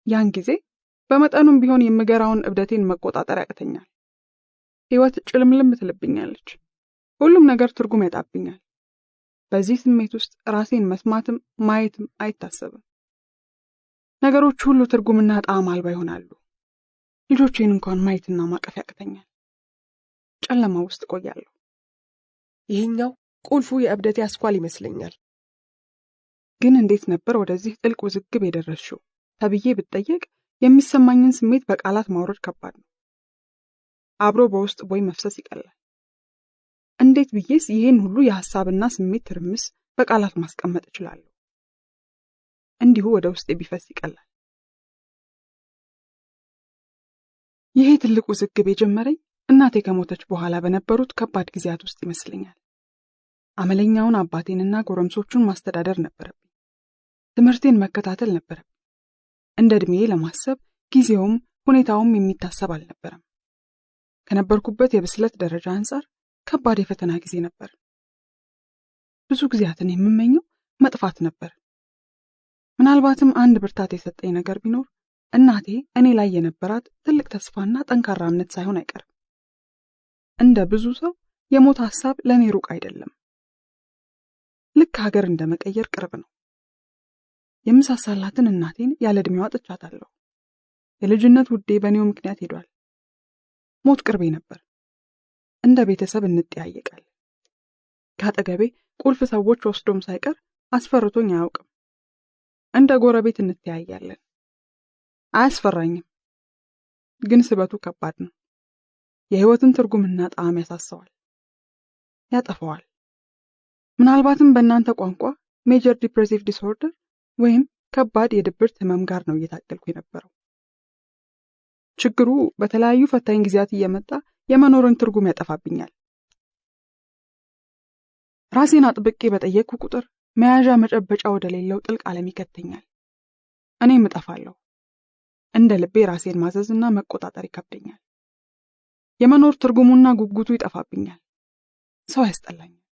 ያን ጊዜ በመጠኑም ቢሆን የምገራውን እብደቴን መቆጣጠር ያቅተኛል። ህይወት ጭልምልም ትልብኛለች። ሁሉም ነገር ትርጉም ያጣብኛል። በዚህ ስሜት ውስጥ ራሴን መስማትም ማየትም አይታሰብም። ነገሮች ሁሉ ትርጉምና ጣዕም አልባ ይሆናሉ። ልጆቼን እንኳን ማየትና ማቀፍ ያቅተኛል። ጨለማ ውስጥ ቆያለሁ። ይሄኛው ቁልፉ የእብደቴ አስኳል ይመስለኛል። ግን እንዴት ነበር ወደዚህ ጥልቅ ውዝግብ የደረስሽው ተብዬ ብትጠየቅ የሚሰማኝን ስሜት በቃላት ማውረድ ከባድ ነው። አብሮ በውስጥ ቦይ መፍሰስ ይቀላል። እንዴት ብዬስ ይሄን ሁሉ የሐሳብና ስሜት ትርምስ በቃላት ማስቀመጥ እችላለሁ? እንዲሁ ወደ ውስጥ ቢፈስ ይቀላል። ይሄ ትልቅ ውዝግብ የጀመረኝ እናቴ ከሞተች በኋላ በነበሩት ከባድ ጊዜያት ውስጥ ይመስለኛል። አመለኛውን አባቴንና ጎረምሶቹን ማስተዳደር ነበረብኝ። ትምህርቴን መከታተል ነበረብኝ። እንደ ዕድሜዬ ለማሰብ ጊዜውም ሁኔታውም የሚታሰብ አልነበረም። ከነበርኩበት የብስለት ደረጃ አንጻር ከባድ የፈተና ጊዜ ነበር። ብዙ ጊዜያትን የምመኘው መጥፋት ነበር። ምናልባትም አንድ ብርታት የሰጠኝ ነገር ቢኖር እናቴ እኔ ላይ የነበራት ትልቅ ተስፋና ጠንካራ እምነት ሳይሆን አይቀርም። እንደ ብዙ ሰው የሞት ሐሳብ ለኔ ሩቅ አይደለም። ልክ ሀገር እንደመቀየር ቅርብ ነው። የምሳሳላትን እናቴን ያለ ዕድሜዋ አጥቻታለሁ። የልጅነት ውዴ በኔው ምክንያት ሄዷል። ሞት ቅርቤ ነበር። እንደ ቤተሰብ እንጠያየቃለን። ከአጠገቤ ቁልፍ ሰዎች ወስዶም ሳይቀር አስፈርቶኝ አያውቅም። እንደ ጎረቤት እንተያያለን። አያስፈራኝም፣ ግን ስበቱ ከባድ ነው። የህይወትን ትርጉምና ጣዕም ያሳሰዋል፣ ያጠፋዋል። ምናልባትም በእናንተ ቋንቋ ሜጀር ዲፕሬሲቭ ዲስኦርደር ወይም ከባድ የድብርት ህመም ጋር ነው እየታገልኩ የነበረው። ችግሩ በተለያዩ ፈታኝ ጊዜያት እየመጣ የመኖርን ትርጉም ያጠፋብኛል። ራሴን አጥብቄ በጠየቅኩ ቁጥር መያዣ መጨበጫ ወደሌለው ጥልቅ ዓለም ይከተኛል። እኔም እጠፋለሁ። እንደ ልቤ ራሴን ማዘዝና መቆጣጠር ይከብደኛል። የመኖር ትርጉሙና ጉጉቱ ይጠፋብኛል። ሰው ያስጠላኛል።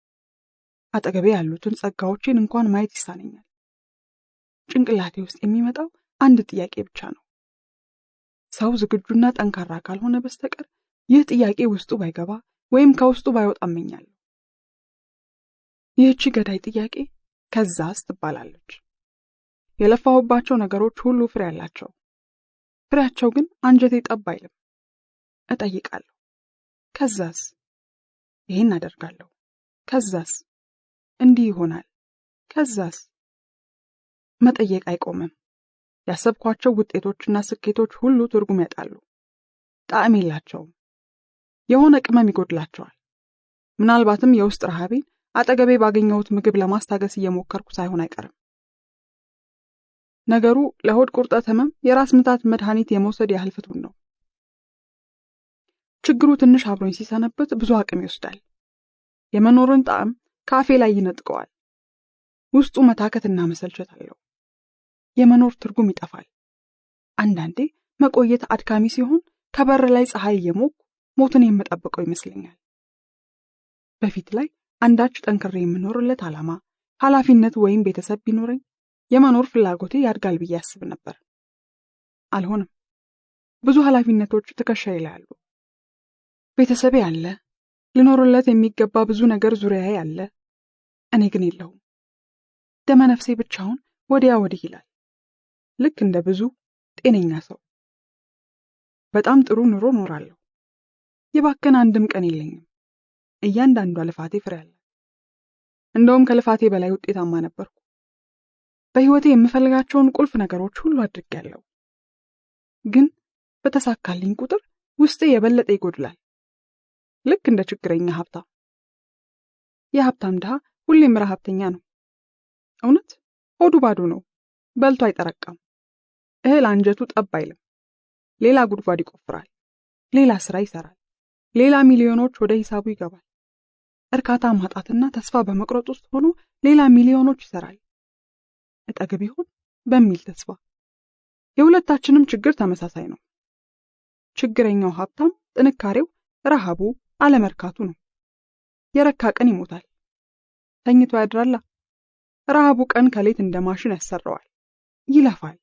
አጠገቤ ያሉትን ጸጋዎቼን እንኳን ማየት ይሳነኛል። ጭንቅላቴ ውስጥ የሚመጣው አንድ ጥያቄ ብቻ ነው። ሰው ዝግጁና ጠንካራ ካልሆነ በስተቀር ይህ ጥያቄ ውስጡ ባይገባ ወይም ከውስጡ ባይወጣ እመኛለሁ። ይህቺ ገዳይ ጥያቄ ከዛስ ትባላለች። የለፋሁባቸው ነገሮች ሁሉ ፍሬ አላቸው። ፍሬያቸው ግን አንጀቴ ጠብ አይልም። እጠይቃለሁ፣ ከዛስ? ይሄን አደርጋለሁ፣ ከዛስ? እንዲህ ይሆናል፣ ከዛስ? መጠየቅ አይቆምም። ያሰብኳቸው ውጤቶችና ስኬቶች ሁሉ ትርጉም ያጣሉ። ጣዕም የላቸውም። የሆነ ቅመም ይጎድላቸዋል። ምናልባትም የውስጥ ረሃቤን አጠገቤ ባገኘሁት ምግብ ለማስታገስ እየሞከርኩ ሳይሆን አይቀርም። ነገሩ ለሆድ ቁርጠት ህመም የራስ ምታት መድኃኒት የመውሰድ ያህል ፍቱን ነው። ችግሩ ትንሽ አብሮኝ ሲሰነበት ብዙ አቅም ይወስዳል። የመኖርን ጣዕም ካፌ ላይ ይነጥቀዋል። ውስጡ መታከትና መሰልቸት አለው። የመኖር ትርጉም ይጠፋል። አንዳንዴ መቆየት አድካሚ ሲሆን ከበር ላይ ፀሐይ እየሞቁ ሞትን የምጠብቀው ይመስለኛል። በፊት ላይ አንዳች ጠንክሬ የምኖርለት ዓላማ፣ ኃላፊነት ወይም ቤተሰብ ቢኖረኝ የመኖር ፍላጎቴ ያድጋል ብዬ አስብ ነበር። አልሆነም። ብዙ ኃላፊነቶች ትከሻዬ ላይ አሉ። ቤተሰቤ አለ፣ ልኖርለት የሚገባ ብዙ ነገር ዙሪያዬ አለ። እኔ ግን የለሁም። ደመነፍሴ ብቻውን ወዲያ ወዲህ ይላል፣ ልክ እንደ ብዙ ጤነኛ ሰው። በጣም ጥሩ ኑሮ ኖራለሁ። የባከነ አንድም ቀን የለኝም። እያንዳንዷ ልፋቴ ፍሬ አላት። እንደውም ከልፋቴ በላይ ውጤታማ ነበርኩ። በህይወቴ የምፈልጋቸውን ቁልፍ ነገሮች ሁሉ አድርጌያለሁ። ግን በተሳካልኝ ቁጥር ውስጤ የበለጠ ይጎድላል። ልክ እንደ ችግረኛ ሀብታም። የሀብታም ድሃ ሁሌም ረሃብተኛ ነው። እውነት ሆዱ ባዶ ነው። በልቶ አይጠረቃም። እህል አንጀቱ ጠብ አይልም። ሌላ ጉድጓድ ይቆፍራል። ሌላ ስራ ይሰራል። ሌላ ሚሊዮኖች ወደ ሂሳቡ ይገባል። እርካታ ማጣትና ተስፋ በመቁረጥ ውስጥ ሆኖ ሌላ ሚሊዮኖች ይሰራል። እጠግብ ይሆን በሚል ተስፋ። የሁለታችንም ችግር ተመሳሳይ ነው። ችግረኛው ሀብታም ጥንካሬው ረሃቡ አለመርካቱ ነው። የረካ ቀን ይሞታል። ተኝቶ ያድራላ። ረሃቡ ቀን ከሌት እንደ ማሽን ያሰራዋል። ይለፋል።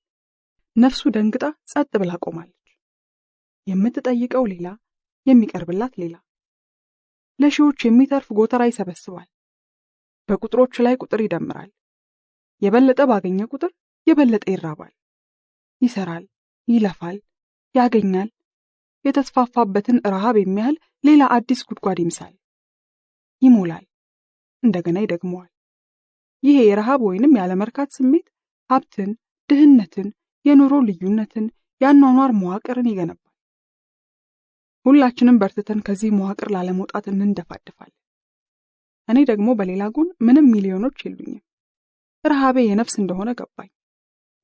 ነፍሱ ደንግጣ ጸጥ ብላ ቆማለች። የምትጠይቀው ሌላ፣ የሚቀርብላት ሌላ። ለሺዎች የሚተርፍ ጎተራ ይሰበስባል። በቁጥሮች ላይ ቁጥር ይደምራል። የበለጠ ባገኘ ቁጥር የበለጠ ይራባል። ይሰራል፣ ይለፋል፣ ያገኛል። የተስፋፋበትን ረሃብ የሚያህል ሌላ አዲስ ጉድጓድ ይምሳል። ይሞላል፣ እንደገና ይደግመዋል። ይሄ የረሃብ ወይንም ያለመርካት ስሜት ሀብትን፣ ድህነትን፣ የኑሮ ልዩነትን፣ ያኗኗር መዋቅርን ይገነባል። ሁላችንም በርትተን ከዚህ መዋቅር ላለመውጣት እንንደፋደፋለን። እኔ ደግሞ በሌላ ጎን ምንም ሚሊዮኖች የሉኝም። ረሃቤ የነፍስ እንደሆነ ገባኝ።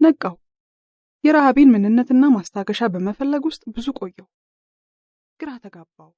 ነቃው። የረሃቤን ምንነትና ማስታገሻ በመፈለግ ውስጥ ብዙ ቆየው። ግራ ተጋባው።